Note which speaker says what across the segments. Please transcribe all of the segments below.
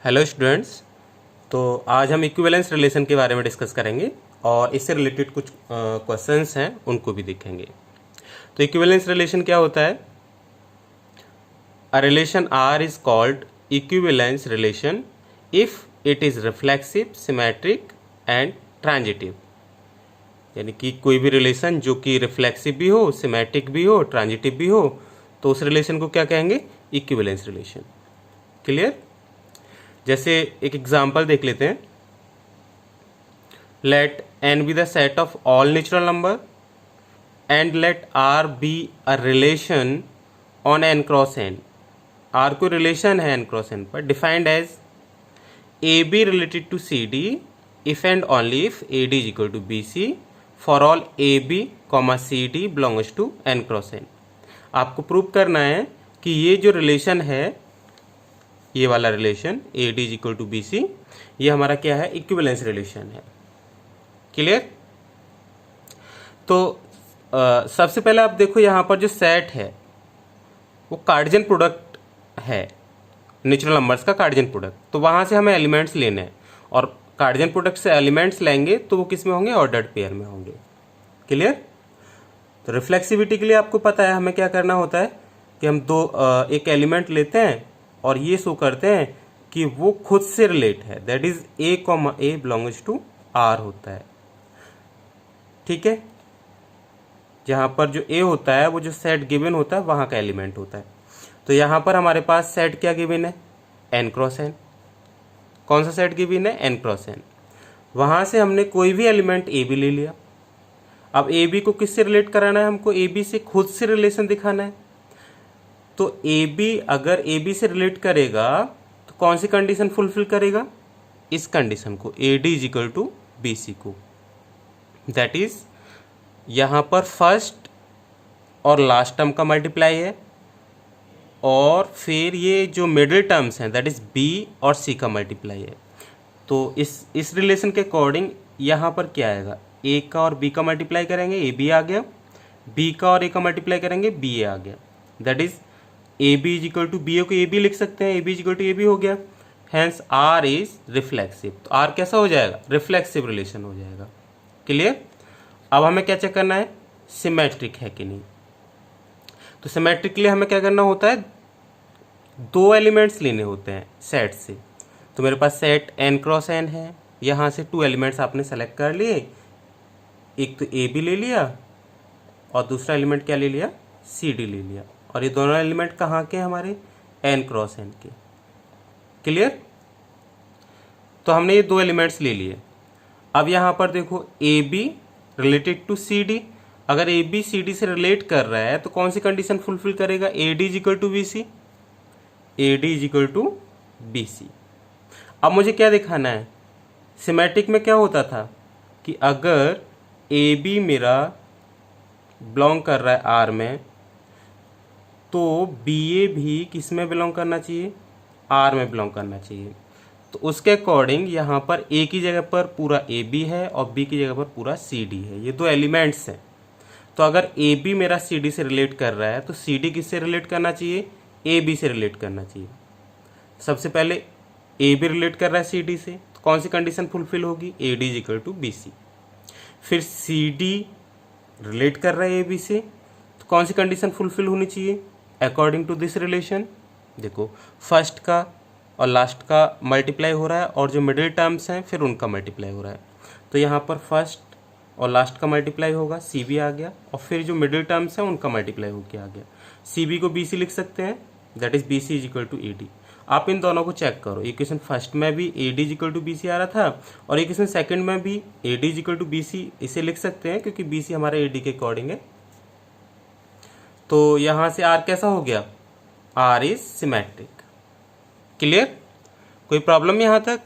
Speaker 1: Hello students. तो आज हम इक्विवेलेंस रिलेशन के बारे में डिस्कस करेंगे और इससे रिलेटेड कुछ क्वेश्चंस हैं उनको भी देखेंगे। तो इक्विवेलेंस रिलेशन क्या होता है? A relation R is called equivalence relation if it is reflexive, symmetric and transitive. यानी कि कोई भी रिलेशन जो कि रिफ्लेक्सिव भी हो, सिमेट्रिक भी हो, ट्रांजिटिव भी हो, तो उस रिलेशन को क्या कहेंगे? Equivalence relation. क्लियर? जैसे एक एग्जाम्पल देख लेते हैं। Let n be the set of all natural number and let r be a relation on n cross n। r को रिलेशन है n क्रॉस n पर, defined as A B related to C D if and only if A D is equal to B C for all A B comma C D belongs to n cross n। आपको prove करना है कि ये जो relation है, ये वाला relation A D is equal to B C, ये हमारा क्या है? इक्विवेलेंस रिलेशन है। क्लियर? तो सबसे पहले आप देखो, यहाँ पर जो सेट है वो कार्टेशियन प्रोडक्ट है, नेचुरल नंबर्स का कार्टेशियन प्रोडक्ट। तो वहाँ से हमें एलिमेंट्स लेने हैं और कार्टेशियन प्रोडक्ट से एलिमेंट्स लेंगे तो वो किस में होंगे? ऑर्डर्ड पेयर में होंगे। क्लियर? तो रिफ्लेक्सिविटी के लिए आपको पता है हमें क्या करना होता है कि हम एक एलिमेंट लेते हैं और ये शो करते हैं कि वो खुद से रिलेट है, that is A comma A belongs to R होता है। ठीक है? जहां पर जो ए होता है वो जो सेट गिवन होता है वहां का एलिमेंट होता है। तो यहां पर हमारे पास सेट क्या गिवन है? N cross N. कौन सा सेट गिवन है? N cross N. वहां से हमने कोई भी एलिमेंट ए बी ले लिया। अब ए बी को किससे रिलेट कराना है? हमको ए बी से खुद से रिलेशन दिखाना है। तो ए बी अगर ए बी से रिलेट करेगा तो कौन सी कंडीशन फुलफिल करेगा? इस कंडीशन को, A D is equal to B C को। दैट इज यहां पर फर्स्ट और लास्ट टर्म का मल्टीप्लाई है और फिर ये जो मिडिल टर्म्स हैं दैट इज बी और सी का मल्टीप्लाई है। तो इस रिलेशन के अकॉर्डिंग यहां पर क्या आएगा? ए का और बी का मल्टीप्लाई करेंगे, ए बी आ गया। बी का और ए का मल्टीप्लाई करेंगे, बी ए आ गया। That is A B is equal to B A को ए बी लिख सकते हैं, A B is equal to A B हो गया। Hence R is reflexive. तो आर कैसा हो जाएगा? रिफ्लेक्सिव रिलेशन हो जाएगा। क्लियर? अब हमें क्या चेक करना है? सिमेट्रिक है कि नहीं। तो सिमेट्रिक के लिए हमें क्या करना होता है? दो एलिमेंट्स लेने होते हैं सेट से। तो मेरे पास सेट एन क्रॉस एन है, यहाँ से टू एलिमेंट्स आपने सेलेक्ट कर लिए। एक तो ए बी ले लिया और दूसरा एलिमेंट क्या ले लिया? सी डी ले लिया। और ये दोनों एलिमेंट कहाँ के? हमारे एन क्रॉस एन के। क्लियर? तो हमने ये दो एलिमेंट्स ले लिए। अब यहाँ पर देखो, A B related to C D. अगर ए बी सी डी से रिलेट कर रहा है तो कौन सी कंडीशन फुलफिल करेगा? A D is equal to B C. A D is equal to B C. अब मुझे क्या दिखाना है? सिमेट्रिक में क्या होता था कि अगर ए बी मेरा बिलोंग कर रहा है आर में, तो बी ए भी किस में बिलोंग करना चाहिए? आर में बिलोंग करना चाहिए। तो उसके अकॉर्डिंग यहाँ पर ए की जगह पर पूरा ए बी है और बी की जगह पर पूरा सी डी है। ये दो एलिमेंट्स हैं। तो अगर ए बी मेरा सी डी से रिलेट कर रहा है तो सी डी किससे रिलेट करना चाहिए? ए बी से रिलेट करना चाहिए। सबसे पहले ए बी रिलेट कर रहा है सी डी से, तो कौन सी कंडीशन फुलफिल होगी? A D is equal to B C. फिर सी डी रिलेट कर रहा है ए बी से, तो कौन सी कंडीशन फुलफिल होनी चाहिए अकॉर्डिंग टू दिस रिलेशन? देखो, फर्स्ट का और लास्ट का मल्टीप्लाई हो रहा है और जो मिडिल टर्म्स हैं फिर उनका मल्टीप्लाई हो रहा है। तो यहाँ पर फर्स्ट और लास्ट का मल्टीप्लाई होगा, सी बी आ गया, और फिर जो मिडिल टर्म्स हैं उनका मल्टीप्लाई होकर आ गया। सी बी को बी सी लिख सकते हैं, that is B C is equal to A D. आप इन दोनों को चेक करो। इक्वेशन फर्स्ट में भी A D is equal to B C आ रहा था और इक्वेशन सेकंड में भी A D is equal to B C. इसे लिख सकते हैं क्योंकि बी सी हमारे ए डी के अकॉर्डिंग है। तो यहाँ से आर कैसा हो गया? R is symmetric. क्लियर? कोई प्रॉब्लम यहाँ तक?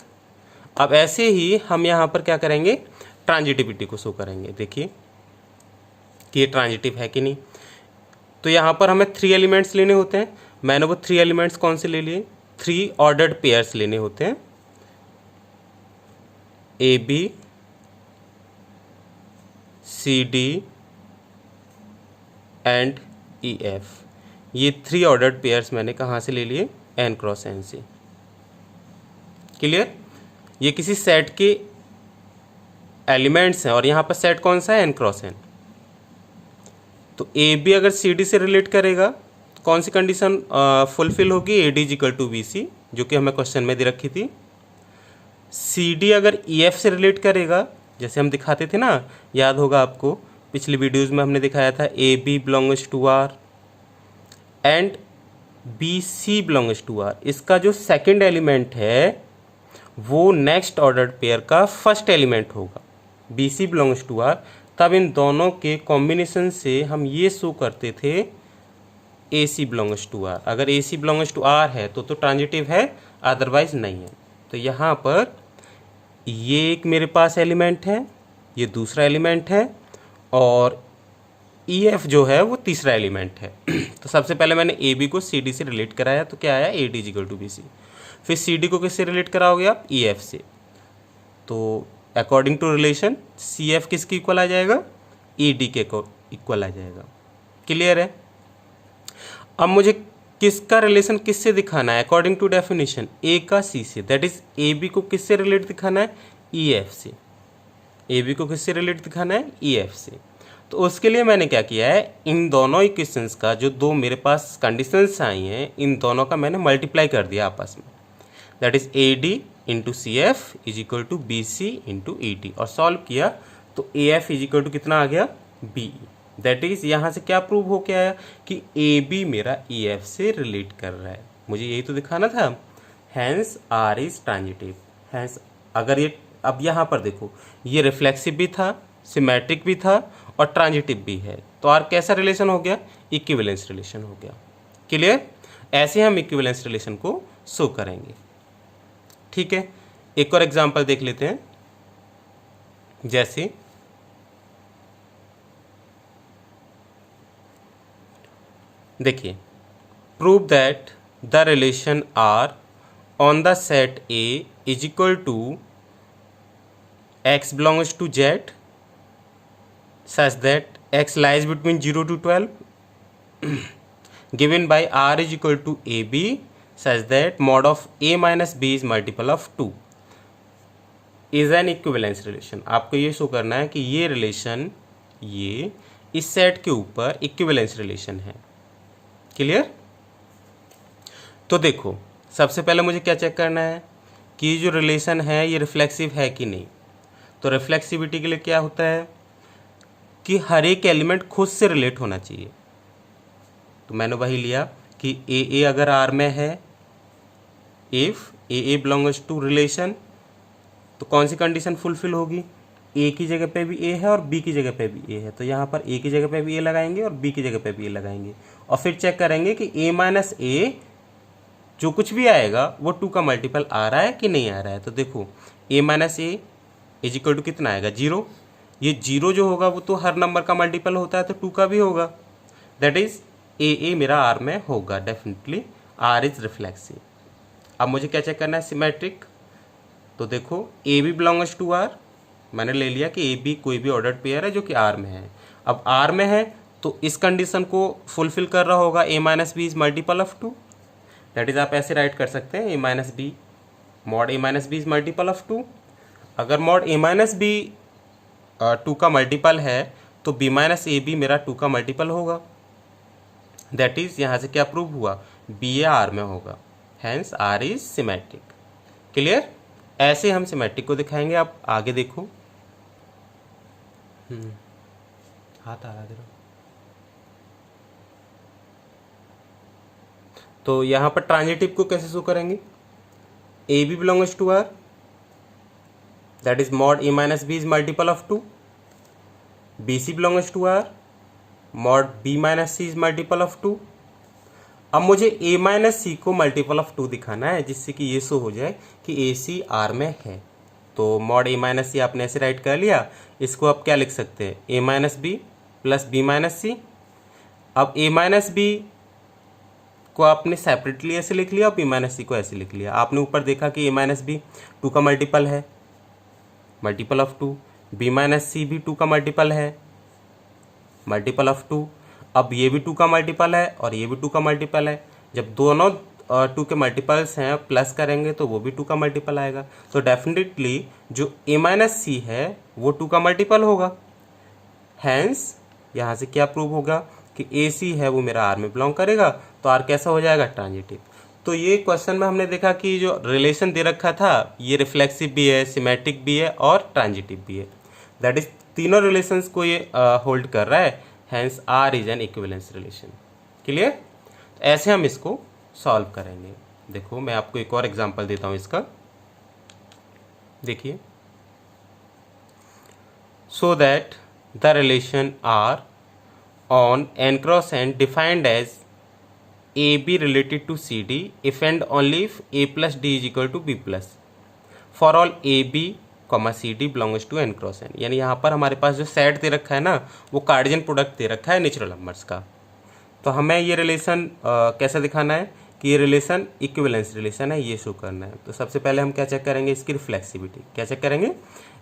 Speaker 1: अब ऐसे ही हम यहाँ पर क्या करेंगे? ट्रांजिटिविटी को शो करेंगे। देखिए कि ये ट्रांजिटिव है कि नहीं। तो यहाँ पर हमें थ्री एलिमेंट्स लेने होते हैं। मैंने वो थ्री एलिमेंट्स कौन से ले लिए? थ्री ऑर्डर्ड पेयर्स लेने होते हैं, A B C D and E F. ये थ्री ऑर्डर्ड पेयर्स मैंने कहाँ से ले लिए? एन क्रॉस एन से। क्लियर? ये किसी सेट के एलिमेंट्स हैं और यहाँ पर सेट कौन सा है? N cross N. तो ए बी अगर सी डी से रिलेट करेगा तो कौन सी कंडीशन फुलफिल होगी? A D equal to B C, जो कि हमें क्वेश्चन में दे रखी थी। सी डी अगर ई एफ से रिलेट करेगा, जैसे हम दिखाते थे ना, याद होगा आपको, पिछली वीडियोज़ में हमने दिखाया था A B belongs to R and B C belongs to R. इसका जो सेकेंड एलिमेंट है वो नेक्स्ट ऑर्डर्ड पेयर का फर्स्ट एलिमेंट होगा। B C belongs to R, तब इन दोनों के कॉम्बिनेशन से हम ये शो करते थे ए सी बिलोंग्स टू आर। अगर ए सी बिलोंग्स टू आर है तो ट्रांजिटिव है, अदरवाइज नहीं है। तो यहाँ पर ये एक मेरे पास एलिमेंट है, ये दूसरा एलिमेंट है, और ई एफ जो है वो तीसरा एलिमेंट है। तो सबसे पहले मैंने ए बी को सी डी से रिलेट कराया, तो क्या आया? A D equal to B C. फिर सी डी को किससे रिलेट कराओगे आप? ई एफ से। तो according to relation C F किसके इक्वल आ जाएगा? ई डी के इक्वल आ जाएगा। क्लियर है? अब मुझे किसका रिलेशन किससे दिखाना है? अकॉर्डिंग टू डेफिनेशन ए का सी से, दैट इज ए बी को किससे रिलेट दिखाना है? ई एफ से। ए बी को किससे रिलेट दिखाना है? ई एफ से। तो उसके लिए मैंने क्या किया है, इन दोनों इक्वेशंस का जो दो मेरे पास कंडीशंस आई हैं, इन दोनों का मैंने मल्टीप्लाई कर दिया आपस में, that is A D into C F is equal to B C into E D, और सॉल्व किया तो A F is equal to कितना आ गया? बी। दैट इज यहाँ से क्या प्रूव हो के आया कि ए बी मेरा ई एफ से रिलेट कर रहा है। मुझे यही तो दिखाना था। Hence R is transitive. Hence अगर ये, अब यहाँ पर देखो, ये रिफ्लेक्सिव भी था, सिमेट्रिक भी था और ट्रांजिटिव भी है, तो आर कैसा रिलेशन हो गया? इक्विवेलेंस रिलेशन हो गया। क्लियर? ऐसे हम इक्विवेलेंस रिलेशन को शो करेंगे। ठीक है, एक और एग्जांपल देख लेते हैं। जैसे देखिए, prove that the relation R on the set A is equal to x belongs to z such that x lies between 0 to 12 given by r is equal to ab such that mod of a minus b is multiple of 2 is an equivalence relation। आपको ये show करना है कि ये relation, ये इस set के ऊपर इक्विवेलेंस रिलेशन है। क्लियर? तो देखो, सबसे पहले मुझे क्या चेक करना है कि ये जो रिलेशन है ये रिफ्लेक्सिव है कि नहीं। तो रिफ्लेक्सिविटी के लिए क्या होता है कि हर एक एलिमेंट खुद से रिलेट होना चाहिए। तो मैंने वही लिया कि ए अगर आर में है, if A belongs to relation, तो कौन सी कंडीशन फुलफिल होगी? ए की जगह पे भी ए है और बी की जगह पे भी ए है, तो यहाँ पर ए की जगह पे भी ए लगाएंगे और बी की जगह पे भी ए लगाएंगे, और फिर चेक करेंगे कि ए माइनस ए जो कुछ भी आएगा वो 2 का मल्टीपल आ रहा है कि नहीं आ रहा है। तो देखो, A minus A is equal to कितना आएगा? 0। ये 0 जो होगा वो तो हर नंबर का मल्टीपल होता है, तो 2 का भी होगा। दैट इज ए मेरा आर में होगा, डेफिनेटली आर इज रिफ्लेक्सिव। अब मुझे क्या चेक करना है? सिमेट्रिक। तो देखो, A B belongs to R, मैंने ले लिया कि ए बी कोई भी ऑर्डर्ड पेयर है जो कि आर में है। अब आर में है तो इस कंडीशन को फुलफिल कर रहा होगा A minus B is multiple of 2। That is आप ऐसे राइट कर सकते हैं, A minus B mod A minus B is multiple of 2। अगर मॉड ए माइनस बी 2 का मल्टीपल है तो बी माइनस ए बी मेरा 2 का मल्टीपल होगा। दैट इज यहाँ से क्या प्रूव हुआ? बी ए आर में होगा, hence R is symmetric. Clear? ऐसे हम सिमेट्रिक को दिखाएंगे। आप आगे देखो, हाथ आ रहा है। तो यहाँ पर ट्रांजिटिव को कैसे शो करेंगे? A B belongs to R, that is mod a minus b is multiple of 2, bc belongs to r, mod b minus c is multiple of 2। अब मुझे a माइनस सी को मल्टीपल ऑफ 2 दिखाना है, जिससे कि ये शो हो जाए कि ए सी आर में है। तो मॉड a माइनस सी आपने ऐसे राइट कर लिया, इसको आप क्या लिख सकते हैं? a minus B plus B minus C. अब a माइनस बी को आपने सेपरेटली ऐसे लिख लिया और बी माइनस सी को ऐसे लिख लिया। आपने ऊपर देखा कि a माइनस बी 2 का मल्टीपल है, मल्टीपल ऑफ 2, बी माइनस सी भी 2 का मल्टीपल है, मल्टीपल ऑफ 2। अब ये भी 2 का मल्टीपल है और ये भी 2 का मल्टीपल है। जब दोनों टू के मल्टीपल्स हैं, प्लस करेंगे तो वो भी टू का मल्टीपल आएगा। तो डेफिनेटली जो a माइनस सी है वो टू का मल्टीपल होगा। हैंस यहाँ से क्या प्रूव होगा कि ए सी है वो मेरा आर में बिलोंग करेगा, तो आर कैसा हो जाएगा, ट्रांजिटिव। तो ये क्वेश्चन में हमने देखा कि जो रिलेशन दे रखा था ये रिफ्लेक्सिव भी है, सिमेट्रिक भी है और ट्रांजिटिव भी है। दैट इज तीनों रिलेशंस को ये होल्ड कर रहा है। Hence R is an equivalence relation. Clear? ऐसे हम इसको सॉल्व करेंगे। देखो मैं आपको एक और एग्जांपल देता हूँ इसका। देखिए, so that the relation R on n cross n defined as AB related to CD if and only if A plus D is equal to B plus for all AB, CD belongs to n cross n। यानी यहाँ पर हमारे पास जो set दे रखा है ना वो कार्डियन product दे रखा है नेचुरल नंबर्स का। तो हमें ये रिलेशन कैसे दिखाना है कि ये रिलेशन इक्विवेलेंस रिलेशन है, ये शो करना है। तो सबसे पहले हम क्या चेक करेंगे, इसकी रिफ्लेक्सिविटी। क्या चेक करेंगे?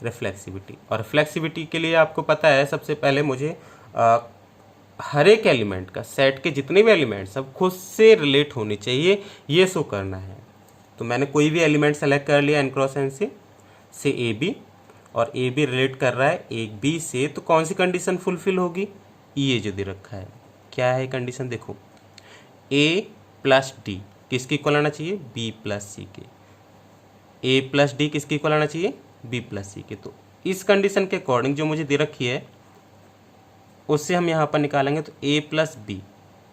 Speaker 1: रिफ्लेक्सिविटी। और रिफ्लेक्सिविटी के लिए आपको पता है सबसे पहले मुझे हर एक एलिमेंट का, सेट के जितने भी एलिमेंट सब खुद से रिलेट होने चाहिए, ये शो करना है। तो मैंने कोई भी एलिमेंट सेलेक्ट कर लिया n क्रॉस n से ए बी, और ए बी रिलेट कर रहा है एक बी से, तो कौन सी कंडीशन फुलफिल होगी? ये जो दे रखा है, क्या है कंडीशन? देखो, ए प्लस डी किसके इक्वल आना चाहिए? बी प्लस सी के। ए प्लस डी किसके इक्वल आना चाहिए? बी प्लस सी के। तो इस कंडीशन के अकॉर्डिंग जो मुझे दे रखी है उससे हम यहाँ पर निकालेंगे। तो a plus B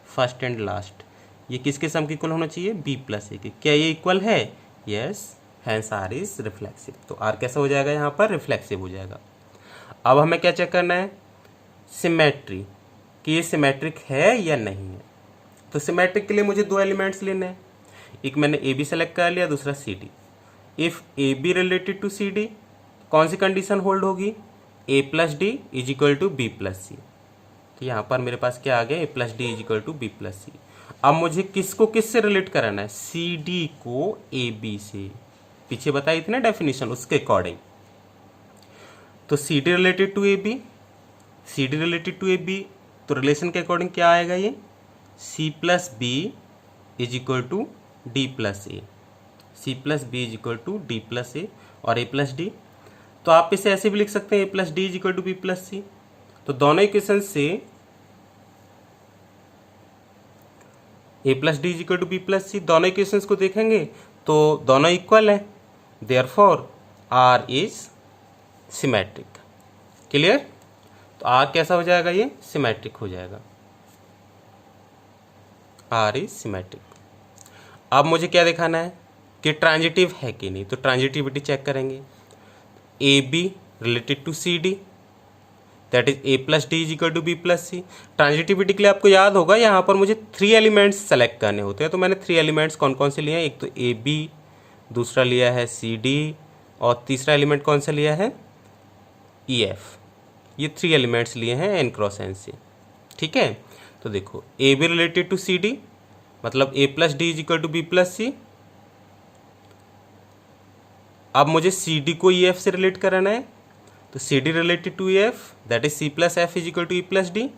Speaker 1: first and last, ये किसके सम के इक्वल होना चाहिए? b प्लस ए के। क्या ये इक्वल है? Yes, hence R is reflexive. तो r कैसा हो जाएगा? यहाँ पर रिफ्लेक्सिव हो जाएगा। अब हमें क्या चेक करना है? सिमेट्री, कि ये सिमेट्रिक है या नहीं है। तो सिमेट्रिक के लिए मुझे दो एलिमेंट्स लेने हैं। एक मैंने ए बी सेलेक्ट कर लिया, दूसरा C D. If A B related to C D, कौन सी कंडीशन होल्ड होगी? A plus D is equal to B plus C. तो यहाँ पर मेरे पास क्या आ गया? A plus D is equal to B plus C. अब मुझे किसको किससे रिलेट कराना है? सी डी को ए बी से। पीछे बताई थी ना डेफिनेशन, उसके अकॉर्डिंग। तो C D related to A B, C D related to A B, तो रिलेशन के अकॉर्डिंग क्या आएगा? ये C plus B is equal to D plus A. C plus B is equal to D plus A और A plus D. तो आप इसे ऐसे भी लिख सकते हैं, A plus D is equal to B plus C. तो दोनों इक्वेशन से A plus D is equal to B plus C, दोनों इक्वेशंस को देखेंगे तो दोनों इक्वल है। Therefore R is symmetric. Clear? तो आर कैसा हो जाएगा? ये सिमेट्रिक हो जाएगा। R is symmetric. अब मुझे क्या दिखाना है कि ट्रांजिटिव है कि नहीं। तो ट्रांजिटिविटी चेक करेंगे। A B related to C D, that is A plus D is equal to B plus C. Transitivity के लिए आपको याद होगा यहाँ पर मुझे 3 एलिमेंट्स सेलेक्ट करने होते हैं। तो मैंने 3 एलिमेंट्स कौन कौन से लिए हैं? एक तो ए बी, दूसरा लिया है सी डी, और तीसरा एलिमेंट कौन सा लिया है? ई एफ। ये 3 एलिमेंट्स लिए हैं एन क्रॉस एन से। ठीक है? तो देखो, A B related to C D मतलब A plus D is equal to B plus C. अब मुझे सी डी को ई एफ से रिलेट कराना है, तो C D related to E F, that is C plus F is equal to E plus D.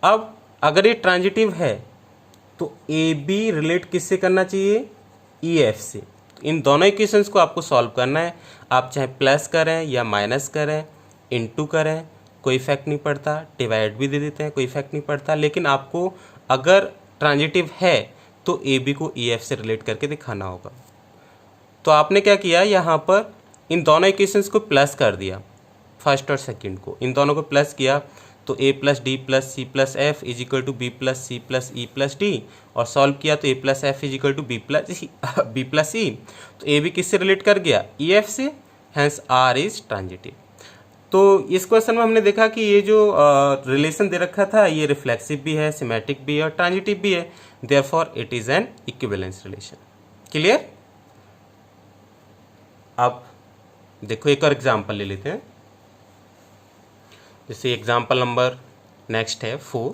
Speaker 1: अब अगर ये ट्रांजिटिव है तो ए बी रिलेट किससे करना चाहिए? ई एफ से। इन दोनों इक्वेशंस को आपको सॉल्व करना है। आप चाहे प्लस करें या माइनस करें, इनटू करें, कोई इफेक्ट नहीं पड़ता, डिवाइड भी दे देते हैं, कोई इफेक्ट नहीं पड़ता। लेकिन आपको अगर ट्रांजिटिव है तो ए बी को ई एफ से रिलेट करके दिखाना होगा। तो आपने क्या किया, यहाँ पर इन दोनों इक्वेशंस को प्लस कर दिया, फर्स्ट और सेकंड को, इन दोनों को प्लस किया। तो A plus D plus C plus F is equal to B plus C plus E plus D, और सॉल्व किया तो A plus F is equal to B plus E. तो ए बी किससे रिलेट कर गया? E F से। Hence R is transitive. तो इस क्वेश्चन में हमने देखा कि ये जो रिलेशन दे रखा था ये रिफ्लेक्सिव भी है, सिमेट्रिक भी है और ट्रांजिटिव भी है। Therefore it is an equivalence relation. Clear? अब देखो एक और एग्जाम्पल ले लेते हैं। जैसे एग्जाम्पल नंबर नेक्स्ट है 4।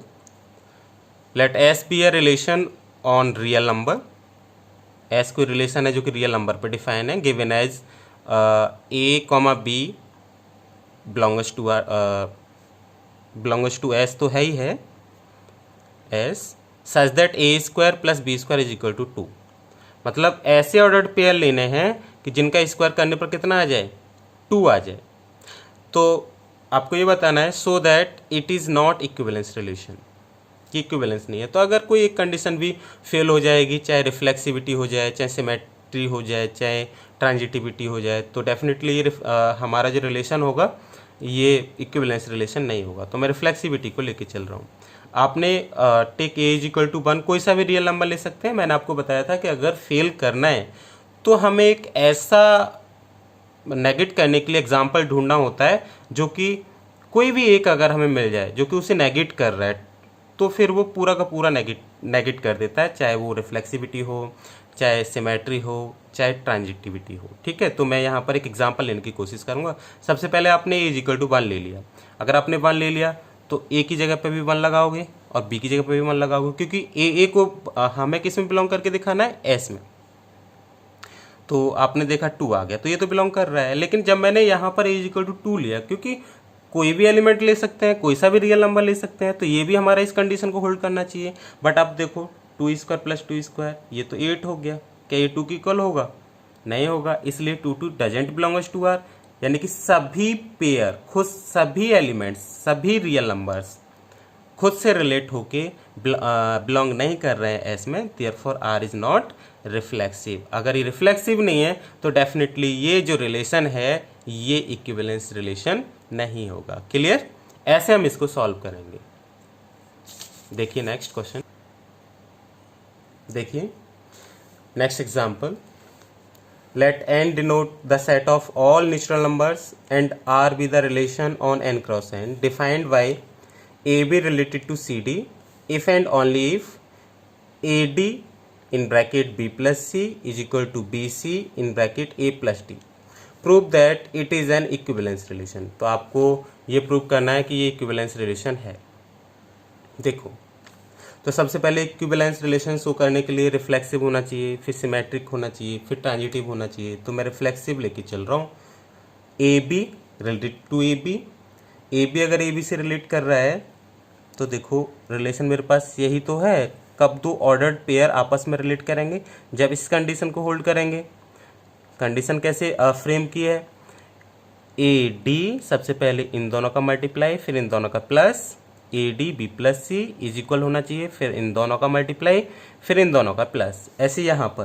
Speaker 1: Let S be a relation on real number. S कोई रिलेशन है जो कि रियल नंबर पर डिफाइन है, given as A comma B belongs to S, तो है ही है S such that A square plus B square is equal to 2। मतलब ऐसे ऑर्डर्ड पेयर लेने हैं कि जिनका स्क्वायर करने पर कितना आ जाए, 2 आ जाए। तो आपको ये बताना है so that it is not equivalence relation, कि इक्विवेलेंस नहीं है। तो अगर कोई एक कंडीशन भी फेल हो जाएगी, चाहे रिफ्लेक्सिविटी हो जाए, चाहे सिमेट्री हो जाए, चाहे ट्रांजिटिविटी हो जाए, तो डेफिनेटली हमारा जो रिलेशन होगा ये इक्विवेलेंस रिलेशन नहीं होगा। तो मैं रिफ्लेक्सिविटी को लेके चल रहा हूँ। आपने take A is equal to 1 कोई सा भी रियल नंबर ले सकते हैं। मैंने आपको बताया था कि अगर फेल करना है तो हमें एक ऐसा नेगेट करने के लिए एग्जाम्पल ढूंढना होता है जो कि कोई भी एक अगर हमें मिल जाए जो कि उसे नेगेट कर रहा है, तो फिर वो पूरा का पूरा नेगेट कर देता है, चाहे वो रिफ्लेक्सिविटी हो, चाहे सिमेट्री हो, चाहे ट्रांजिटिविटी हो। ठीक है, तो मैं यहाँ पर एक एग्जांपल लेने की कोशिश करूँगा। सबसे पहले आपने ए इक्वल टू 1 ले लिया। अगर आपने 1 ले लिया तो ए की जगह पे भी 1 लगाओगे और बी की जगह पे भी 1 लगाओगे, क्योंकि ए को हमें किस में बिलोंग करके दिखाना है, एस में। तो आपने देखा 2 आ गया, तो ये तो बिलोंग कर रहा है। लेकिन जब मैंने यहाँ पर ए इक्वल टू 2 लिया, क्योंकि कोई भी एलिमेंट ले सकते हैं, कोई सा भी रियल नंबर ले सकते हैं, तो ये भी हमारा इस कंडीशन को होल्ड करना चाहिए। बट अब देखो 2 स्क्वायर प्लस 2 स्क्वायर, ये तो 8 हो गया। क्या ये 2 की इक्वल होगा? नहीं होगा, इसलिए 2 डजेंट बिलोंग्स टू आर। यानी कि सभी पेयर, खुद सभी एलिमेंट्स, सभी रियल नंबर्स खुद से रिलेट होके बिलोंग नहीं कर रहे हैं एस में, therefore R is not reflexive. अगर ये रिफ्लेक्सिव नहीं है तो डेफिनेटली ये जो रिलेशन है ये इक्विवेलेंस रिलेशन नहीं होगा। क्लियर? ऐसे हम इसको सॉल्व करेंगे। देखिए नेक्स्ट क्वेश्चन, देखिए next example. Let n denote the set of all natural numbers and r be the relation on n cross n defined by a be related to cd if and only if ad in bracket b plus c is equal to bc in bracket a plus d. Prove that it is an equivalence relation. तो आपको ये prove करना है कि ये equivalence relation है। देखो, तो सबसे पहले इक्विवेलेंस रिलेशन शो करने के लिए रिफ्लेक्सिव होना चाहिए, फिर सिमेट्रिक होना चाहिए, फिर ट्रांजिटिव होना चाहिए। तो मैं रिफ्लेक्सिव लेके चल रहा हूँ। A B related to A B अगर ए बी से रिलेट कर रहा है तो देखो रिलेशन मेरे पास यही तो है। कब दो ऑर्डर्ड पेयर आपस में रिलेट करेंगे? जब इस कंडीशन को होल्ड करेंगे। कंडीशन कैसे फ्रेम की है? ए डी, सबसे पहले इन दोनों का मल्टीप्लाई, फिर इन दोनों का plus, A D B plus C is equal होना चाहिए, फिर इन दोनों का मल्टीप्लाई, फिर इन दोनों का प्लस। ऐसे यहाँ पर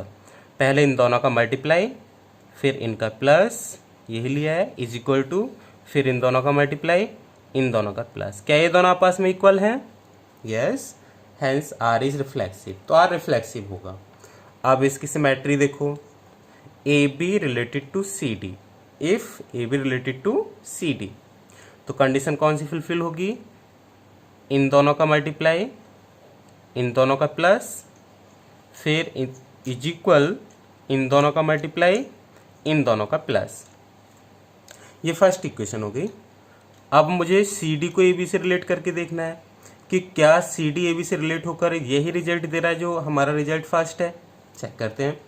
Speaker 1: पहले इन दोनों का मल्टीप्लाई, फिर इनका प्लस, यही लिया है, इज इक्वल टू, फिर इन दोनों का मल्टीप्लाई, इन दोनों का प्लस। क्या ये दोनों आपस में इक्वल हैं? Yes, hence R is reflexive. तो आर रिफ्लेक्सिव होगा। अब इसकी सिमेट्री देखो, A B related to C D. If A B related to C D तो कंडीशन कौन सी फुलफिल होगी? इन दोनों का मल्टीप्लाई, इन दोनों का प्लस, फिर इज इक्वल, इन दोनों का मल्टीप्लाई, इन दोनों का प्लस। ये फर्स्ट इक्वेशन हो गई। अब मुझे सी डी को ए बी से रिलेट करके देखना है कि क्या सी डी ए बी से रिलेट होकर यही रिजल्ट दे रहा है जो हमारा रिजल्ट फर्स्ट है। चेक करते हैं।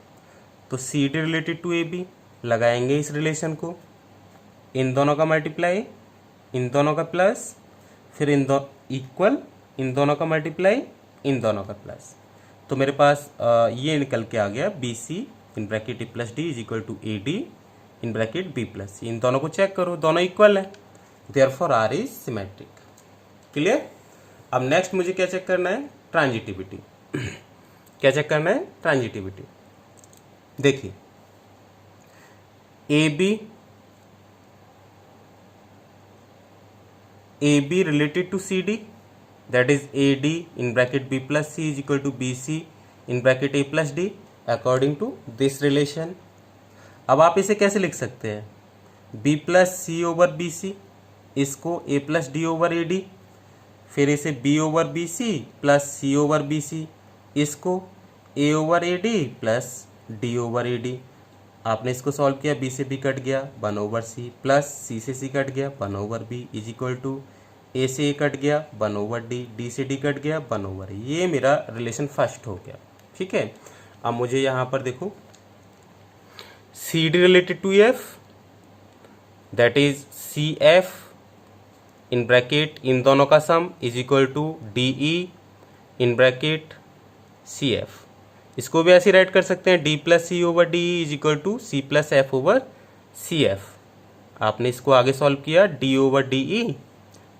Speaker 1: तो C D related to A B लगाएंगे इस रिलेशन को, इन दोनों का मल्टीप्लाई, इन दोनों का प्लस, फिर इक्वल, इन दोनों का मल्टीप्लाई, इन दोनों का प्लस। तो मेरे पास ये निकल के आ गया B C in bracket A plus D is equal to A D in bracket B plus C. इन दोनों को चेक करो, दोनों इक्वल है, therefore R is symmetric. Clear? अब नेक्स्ट मुझे क्या चेक करना है? ट्रांजिटिविटी। क्या चेक करना है? ट्रांजिटिविटी। देखिए, A B related to C D, that is A D in bracket B plus C is equal to B C in bracket A plus D according to this relation. अब आप इसे कैसे लिख सकते हैं? B plus C over B C, इसको A plus D over A D, फिर इसे B over B C plus C over B C, इसको A over A D plus D over A D. आपने इसको सॉल्व किया, B से B cut गया, 1 over सी, plus सी से सी कट गया, 1 over B, is equal to A से A cut गया, 1 ओवर डी, डी से डी कट गया, 1 ओवर। ये मेरा रिलेशन फर्स्ट हो गया। ठीक है, अब मुझे यहाँ पर देखो C D related to F, that is C F in bracket इन दोनों का sum is equal to D E in bracket C F. इसको भी ऐसे राइट कर सकते हैं, D plus C over D is equal to C plus F over C F. आपने इसको आगे सॉल्व किया, D over D E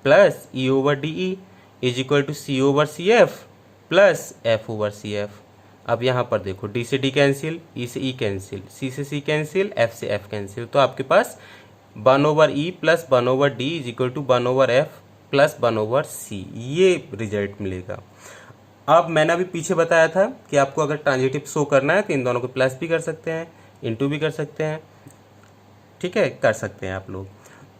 Speaker 1: plus E over D E is equal to C over C F plus F over C F. अब यहाँ पर देखो, D से D cancel, ई से ई कैंसिल, सी से सी कैंसिल, एफ से एफ कैंसिल, तो आपके पास 1 over E plus 1 over D is equal to 1 over F plus 1 over C, ये रिजल्ट मिलेगा। अब मैंने अभी पीछे बताया था कि आपको अगर ट्रांजिटिव शो करना है तो इन दोनों को प्लस भी कर सकते हैं, इनटू भी कर सकते हैं, ठीक है, कर सकते हैं आप लोग।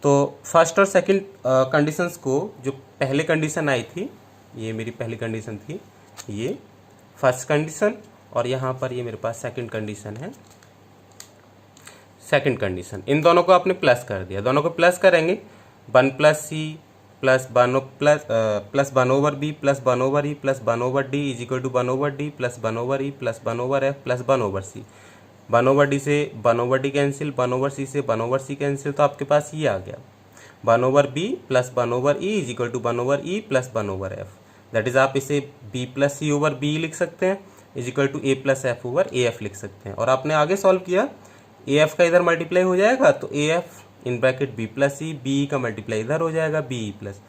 Speaker 1: तो फर्स्ट और सेकंड कंडीशंस को, जो पहले कंडीशन आई थी, ये मेरी पहली कंडीशन थी, ये फर्स्ट कंडीशन, और यहाँ पर ये मेरे पास सेकंड कंडीशन है, सेकंड कंडीशन। इन दोनों को आपने प्लस कर दिया, दोनों को प्लस करेंगे, 1 plus C plus 1 over B plus 1 over E plus 1 over D is equal to 1 over D plus 1 over E plus 1 over F plus 1 over C. 1 over D से 1 over D cancel, 1 over C से 1 over सी cancel, तो आपके पास ये आ गया 1 over B plus 1 over E is equal to 1 over E plus 1 over F. That is आप इसे B plus C over B लिख सकते हैं, is equal to A plus F over A F लिख सकते हैं। और आपने आगे सॉल्व किया, ए एफ का इधर मल्टीप्लाई हो जाएगा तो A F in bracket B plus C, B का मल्टीप्लाई इधर हो जाएगा B E plus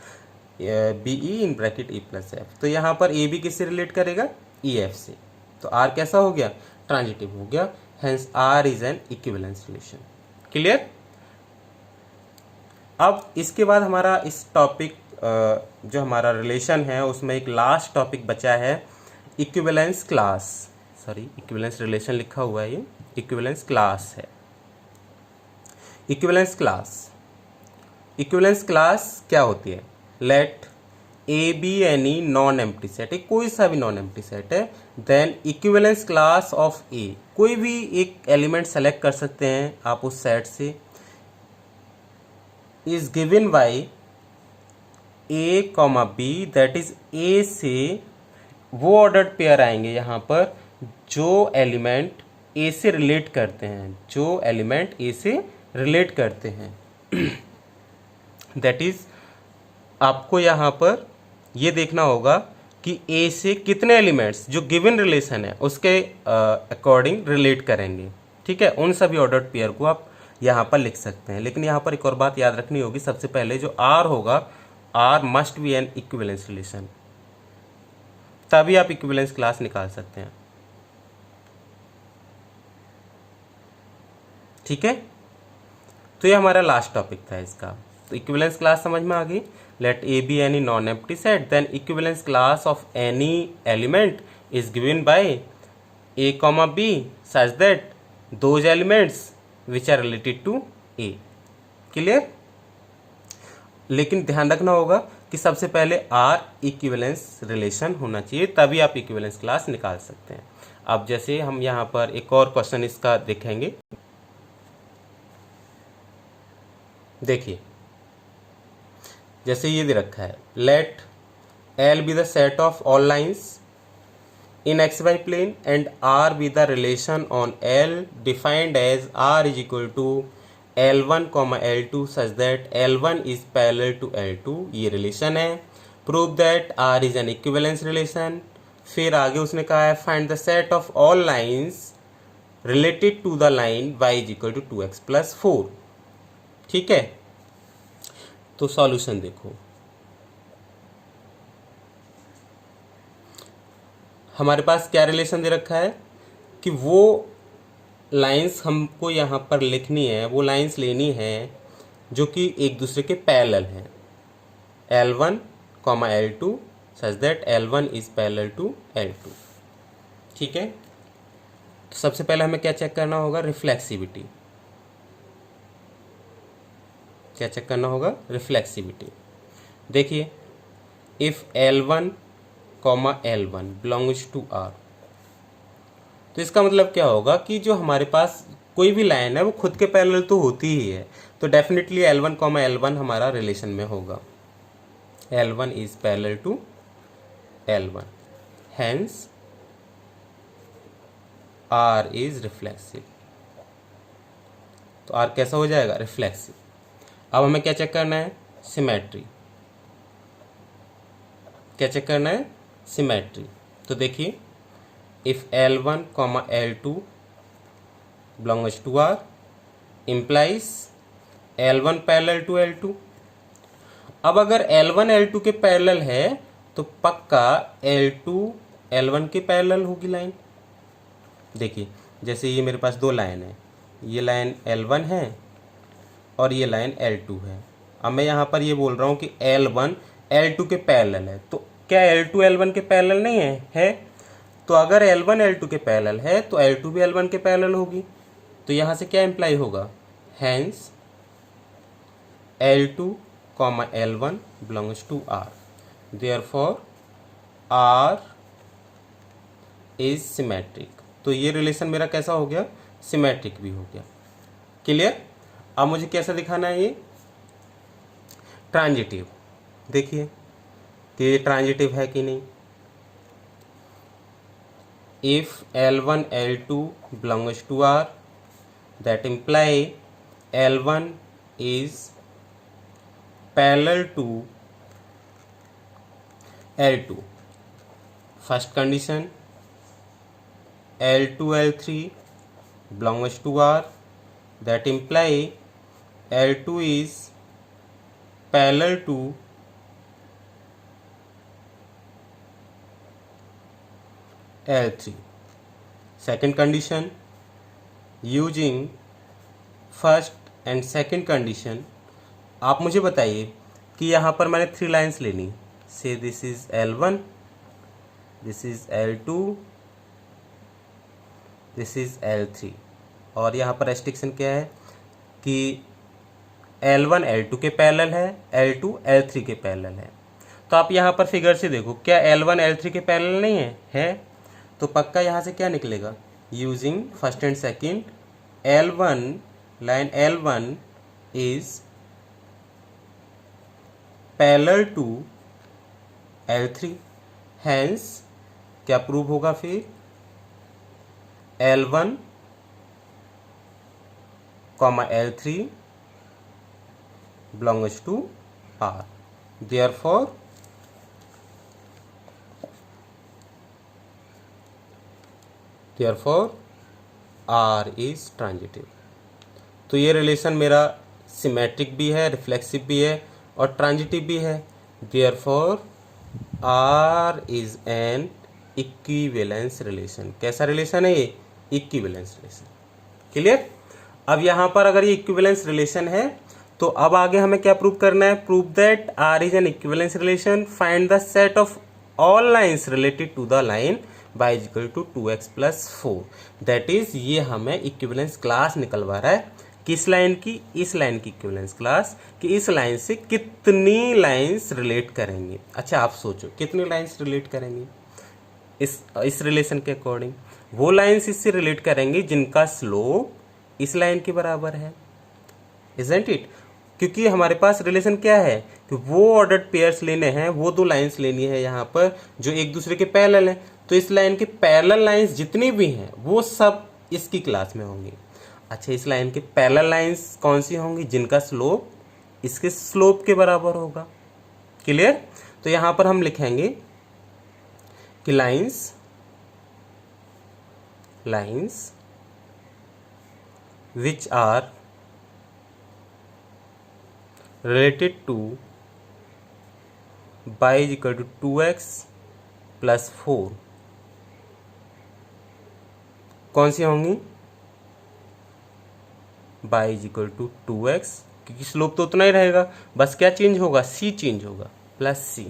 Speaker 1: B E in bracket E plus F. तो यहाँ पर ए बी किससे रिलेट करेगा, ई एफ से। तो आर कैसा हो गया, ट्रांजिटिव हो गया, hence R is an equivalence relation. Clear. अब इसके बाद हमारा इस टॉपिक जो हमारा रिलेशन है उसमें एक लास्ट टॉपिक बचा है, equivalence class, sorry equivalence relation लिखा हुआ है, ये इक्विवेलेंस क्लास है। इक्विवेलेंस क्लास, इक्विवेलेंस क्लास क्या होती है, let A be any non empty set है, कोई सा भी नॉन एम्प्टी सेट है, then equivalence class of A, कोई भी एक एलिमेंट सेलेक्ट कर सकते हैं आप उस सेट से, is given by A comma B, that is A से वो ऑर्डर्ड पेयर आएंगे यहाँ पर जो एलिमेंट ए से रिलेट करते हैं, जो एलिमेंट ए से रिलेट करते हैं। दैट इज आपको यहाँ पर ये देखना होगा कि ए से कितने एलिमेंट्स जो गिवन रिलेशन है उसके अकॉर्डिंग रिलेट करेंगे, ठीक है। उन सभी ऑर्डर्ड पेयर को आप यहाँ पर लिख सकते हैं। लेकिन यहाँ पर एक और बात याद रखनी होगी, सबसे पहले जो आर होगा, R must be an equivalence relation, तभी आप इक्विवेलेंस क्लास निकाल सकते हैं, ठीक है। तो ये हमारा लास्ट टॉपिक था इसका। तो इक्विवेलेंस क्लास समझ में आ गई, let A be any non empty set, then equivalence class of any element is given by A comma B such that those elements which are related to A. Clear. लेकिन ध्यान रखना होगा कि सबसे पहले आर इक्विवेलेंस रिलेशन होना चाहिए, तभी आप इक्विवेलेंस क्लास निकाल सकते हैं। अब जैसे हम यहाँ पर एक और क्वेश्चन इसका देखेंगे, देखिए जैसे ये दे रखा है, let L be the set of all lines in X Y plane and R be the relation on L defined as R is equal to L1, L2 such that L1 is parallel to L2, ये relation है। Prove that R is an equivalence relation। फिर आगे उसने कहा है find the set of all lines related to the line y is equal to 2x plus 4, ठीक है। तो सॉल्यूशन देखो, हमारे पास क्या रिलेशन दे रखा है कि वो लाइंस हमको यहाँ पर लिखनी है, वो लाइंस लेनी है जो कि एक दूसरे के पैरेलल हैं, L1, L2 such that L1 is parallel to L2, ठीक है। तो सबसे पहले हमें क्या चेक करना होगा, रिफ्लेक्सिविटी। क्या चेक करना होगा, रिफ्लेक्सिविटी। देखिए if L1, L1 belongs to R, तो इसका मतलब क्या होगा कि जो हमारे पास कोई भी लाइन है वो खुद के पैरेलल तो होती ही है, तो डेफिनेटली L1, L1 हमारा रिलेशन में होगा, L1 is parallel to L1, hence R is reflexive. तो R कैसा हो जाएगा, रिफ्लेक्सिव। अब हमें क्या चेक करना है, सिमेट्री। क्या चेक करना है, सिमेट्री। तो देखिए if L1, L2 belongs to R implies L1 parallel to L2। अब अगर L1 L2 के पैरेलल है तो पक्का L2 L1 के पैरेलल होगी लाइन। देखिए जैसे ये मेरे पास दो लाइन है, ये लाइन L1 है और ये लाइन L2 है। अब मैं यहाँ पर ये बोल रहा हूँ कि L1 L2 के पैरेलल है, तो क्या L2 L1 के पैरेलल नहीं है? तो अगर L1 L2 के पैरेलल है तो L2 भी L1 के पैरेलल होगी। तो यहाँ से क्या इम्प्लाई होगा? Hence L2, L1 belongs to R, therefore R is symmetric। तो ये रिलेशन मेरा कैसा हो गया? सिमेट्रिक भी हो गया। क्लियर? अब मुझे कैसा दिखाना है? ये ट्रांजिटिव। देखिए कि ये ट्रांजिटिव है कि नहीं। If L1 L2 belongs to R, that imply L1 is parallel to L2। First condition L2 L3 belongs to R, that imply L2 is parallel to L3। second condition, using first and second condition, आप मुझे बताइए कि यहाँ पर मैंने 3 lines लेनी। से this is L1, this is L2, this is L3, और यहाँ पर रेस्ट्रिक्शन क्या है कि L1 L2 के पैरेलल है, L2 L3 के पैरेलल है। तो आप यहाँ पर फिगर से देखो, क्या L1 L3 के पैरेलल नहीं है? तो पक्का यहाँ से क्या निकलेगा? Using first and second, L1 line L1 is parallel to L3, hence क्या प्रूव होगा फिर? L1, L3 belongs to R, therefore R is transitive। तो ये रिलेशन मेरा सिमेट्रिक भी है, रिफ्लेक्सिव भी है और ट्रांजिटिव भी है। therefore R is an equivalence relation. कैसा रिलेशन है ये? Equivalence relation. क्लियर? अब यहाँ पर अगर ये इक्विवेलेंस रिलेशन है तो अब आगे हमें क्या प्रूव करना है? Prove that R is an equivalence relation, find the set of all lines related to the line y is equal to 2x plus 4। That is ये हमें इक्विवेलेंस क्लास निकलवा रहा है। किस लाइन की? इस लाइन की इक्विवेलेंस क्लास, कि इस लाइन से कितनी लाइन्स रिलेट करेंगी। अच्छा आप सोचो कितनी लाइन्स रिलेट करेंगी इस रिलेशन के अकॉर्डिंग? वो लाइन्स इससे रिलेट करेंगी जिनका स्लोप इस लाइन के बराबर है, इजंट इट? क्योंकि हमारे पास रिलेशन क्या है कि वो ऑर्डर्ड पेयर्स लेने हैं, वो दो लाइन्स लेनी है यहाँ पर जो एक दूसरे के पैरेलल हैं। तो इस लाइन के पैरेलल लाइन्स जितनी भी हैं वो सब इसकी क्लास में होंगी। अच्छा इस लाइन के पैरेलल लाइन्स कौन सी होंगी? जिनका स्लोप इसके स्लोप के बराबर होगा। क्लियर? तो यहाँ पर हम लिखेंगे कि lines which are related to y is equal to 2x plus 4 कौन सी होंगी? y is equal to 2x, क्योंकि स्लोप तो उतना ही रहेगा, बस क्या चेंज होगा? c चेंज होगा, प्लस c।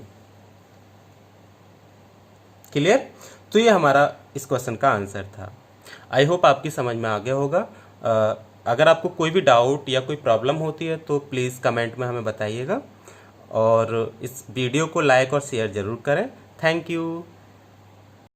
Speaker 1: क्लियर? तो ये हमारा इस क्वेश्चन का आंसर था। आई होप आपकी समझ में आ गया होगा। अगर आपको कोई भी डाउट या कोई प्रॉब्लम होती है तो प्लीज़ कमेंट में हमें बताइएगा और इस वीडियो को लाइक और शेयर ज़रूर करें। Thank you.